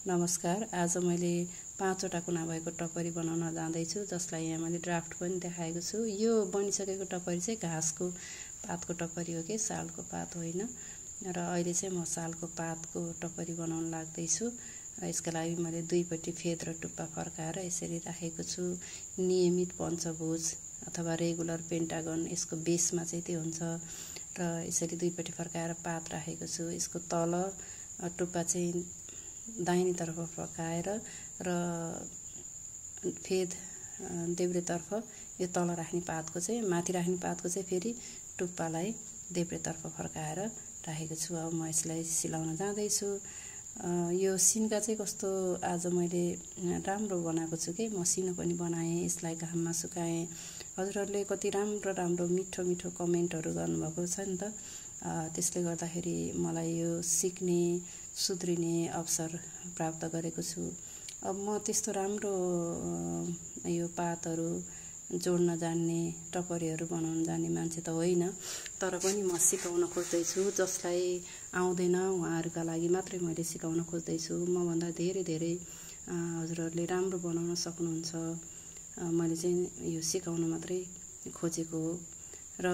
नमस्कार। आज मैले 5 वटा कुना भएको टपरी बनाउन जाँदैछु, जसलाई यहाँ मैले ड्राफ्ट पनि देखाएको छु। यो बनिसकेको टपरी चाहिँ घाँसको पातको टपरी हो कि सालको पात होइन। र अहिले चाहिँ म सालको पातको टपरी बनाउन लाग्दैछु। यसका लागि मैले दुईपट्टि फेद र टुप्पा फर्काएर यसरी राखेको छु। नियमित पञ्चभुज अथवा रेगुलर पेन्टागन यसको बेसमा चाहिँ त्यो हुन्छ। र यसरी दुईपट्टि फर्काएर पात राखेको छु। यसको तल टुप्पा चाहिँ दाहिनेतर्फ फर्काएर र फेद देब्रेतर्फ यो तल राख्ने पातको चाहिँ माथि राख्ने पातको चाहिँ फेरि टुप्पालाई देब्रेतर्फ फर्काएर राखेको छु। अब म यसलाई सिलाउन जाँदैछु। यो सिन्का चाहिँ कस्तो आज मैले राम्रो बनाएको छु कि मसिनो पनि बनाएँ, यसलाई घाममा सुकाएँ। हजुरहरूले कति राम्रो राम्रो मिठो मिठो कमेन्टहरू गर्नुभएको छ नि त। त्यसले गर्दाखेरि मलाई यो सिक्ने सुध्रिने अवसर प्राप्त गरेको छु। अब म त्यस्तो राम्रो यो पातहरू जोड्न जान्ने टपरीहरू बनाउन जान्ने मान्छे त होइन, तर पनि म सिकाउन खोज्दैछु। जसलाई आउँदैन उहाँहरूका लागि मात्रै मैले सिकाउन खोज्दैछु। मभन्दा धेरै धेरै हजुरहरूले राम्रो बनाउन सक्नुहुन्छ। मैले चाहिँ यो सिकाउन मात्रै खोजेको हो। र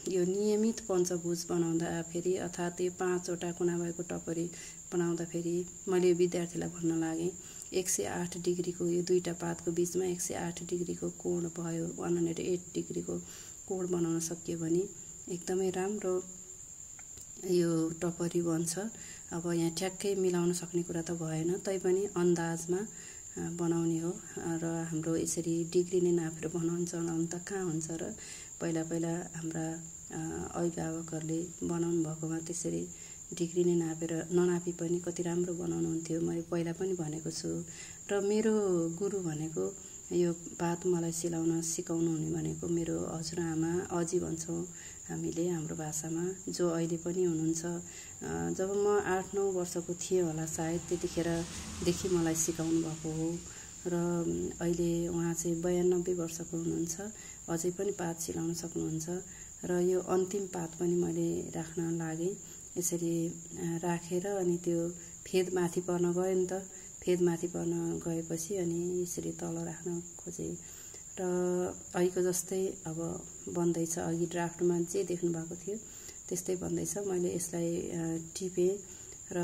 यो नियमित पञ्चभुज बनाउँदा फेरि अर्थात् यो 5 वटा कुना भएको टपरी बनाउँदा फेरि मैले विद्यार्थीलाई भन्न लागेँ 108 डिग्रीको यो दुईटा पातको बीचमा 108 डिग्रीको कोण भयो, 108 डिग्रीको कोण बनाउन सकियो भने एकदमै राम्रो यो टपरी बन्छ। अब यहाँ ठ्याक्कै मिलाउन सक्ने कुरा त भएन, तैपनि अन्दाजमा बनाउने हो। र हाम्रो यसरी डिग्री नै नापेर बनाउन चलाउनु त कहाँ हुन्छ र। पहिला पहिला हाम्रा अभिभावकहरूले बनाउनु भएकोमा त्यसरी डिग्री नै नापेर ननापी पनि कति राम्रो बनाउनुहुन्थ्यो। मैले पहिला पनि भनेको छु। र मेरो गुरु भनेको यो पात मलाई सिलाउन सिकाउनु हुने भनेको मेरो हजुरआमा अजी भन्छौँ हामीले हाम्रो भाषामा, जो अहिले पनि हुनुहुन्छ। जब म 8-9 वर्षको थिएँ होला सायद, त्यतिखेरदेखि मलाई सिकाउनु भएको हो। र अहिले उहाँ चाहिँ 92 वर्षको हुनुहुन्छ, अझै पनि पात सिलाउन सक्नुहुन्छ। र यो अन्तिम पात पनि मैले राख्न लागेँ। यसरी राखेर अनि त्यो फेद माथि पर्न गयो नि त। फेद माथि पर्न गएपछि अनि यसरी तल राख्न खोजेँ र अहिलेको जस्तै अब बन्दैछ। अघि ड्राफ्टमा जे देख्नु भएको थियो त्यस्तै बन्दैछ। मैले यसलाई टिपेँ र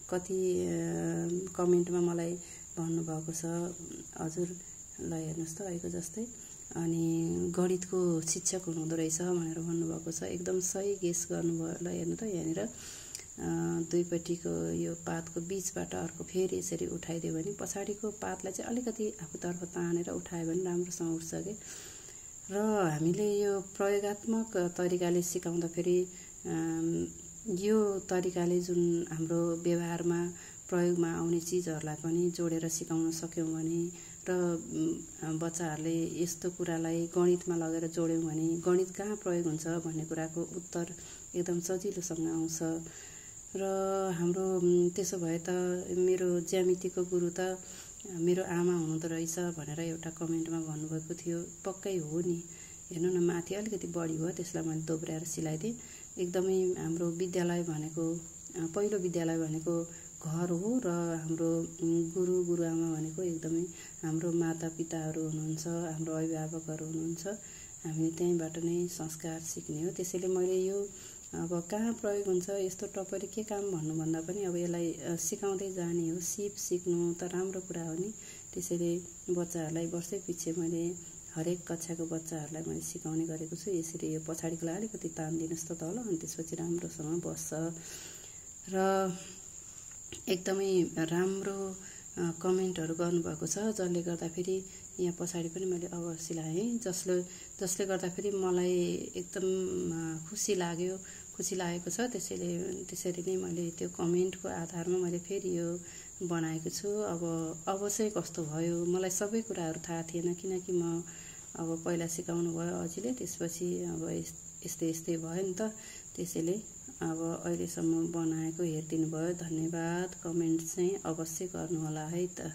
कति कमेन्टमा मलाई भन्नुभएको छ, हजुरलाई हेर्नुहोस् त अहिलेको जस्तै अनि गणितको शिक्षक हुनुहुँदो रहेछ भनेर भन्नुभएको छ। एकदम सही गेस गर्नुभयो। ल हेर्नु त, यहाँनिर दुईपट्टिको यो पातको बीचबाट अर्को फेरि यसरी उठाइदियो भने पछाडिको पातलाई चाहिँ अलिकति आफूतर्फ तानेर उठायो भने राम्रोसँग उठ्छ कि। र हामीले यो प्रयोगात्मक तरिकाले सिकाउँदाखेरि यो तरिकाले जुन हाम्रो व्यवहारमा प्रयोगमा आउने चिजहरूलाई पनि जोडेर सिकाउन सक्यौँ भने र बच्चाहरूले यस्तो कुरालाई गणितमा लगेर जोड्यौँ भने गणित कहाँ प्रयोग हुन्छ भन्ने कुराको उत्तर एकदम सजिलोसँग आउँछ। र हाम्रो त्यसो भए त मेरो ज्यामितिको गुरु त मेरो आमा हुनुहुँदो रहेछ भनेर एउटा कमेन्टमा भन्नुभएको थियो। पक्कै हो नि। हेर्नु न, माथि अलिकति बढी भयो, त्यसलाई मैले दोब्र्याएर सिलाइदिएँ। एकदमै हाम्रो विद्यालय भनेको पहिलो विद्यालय भनेको घर हो र हाम्रो गुरु गुरुआमा भनेको एकदमै हाम्रो मातापिताहरू हुनुहुन्छ, हाम्रो अभिभावकहरू हुनुहुन्छ। हामीले त्यहीँबाट नै संस्कार सिक्ने हो। त्यसैले मैले यो अब कहाँ प्रयोग हुन्छ यस्तो टपरी के काम भन्नुभन्दा पनि अब यसलाई सिकाउँदै जाने हो। सिक्नु त राम्रो कुरा हो नि। त्यसैले बच्चाहरूलाई वर्षै पछि मैले हरेक कक्षाको बच्चाहरूलाई मैले सिकाउने गरेको छु। यसरी यो पछाडिकोलाई अलिकति तानिदिनुहोस् त तल, अनि त्यसपछि राम्रोसँग बस्छ। र एकदमै राम्रो कमेन्टहरू गर्नुभएको छ, जसले गर्दाखेरि यहाँ पछाडि पनि मैले अब सिलाएँ, जसले गर्दाखेरि मलाई एकदम खुसी लागेको छ। त्यसरी नै मैले त्यो कमेन्टको आधारमा मैले फेरि यो बनाएको छु। अब चाहिँ कस्तो भयो, मलाई सबै कुराहरू थाहा थिएन, किनकि म अब पहिला सिकाउनु भयो अझैले, त्यसपछि अब यस्तै भयो नि त। त्यसैले अब अहिलेसम्म बनाएको हेरिदिनु भयो, धन्यवाद। कमेन्ट चाहिँ अवश्य गर्नुहोला है त।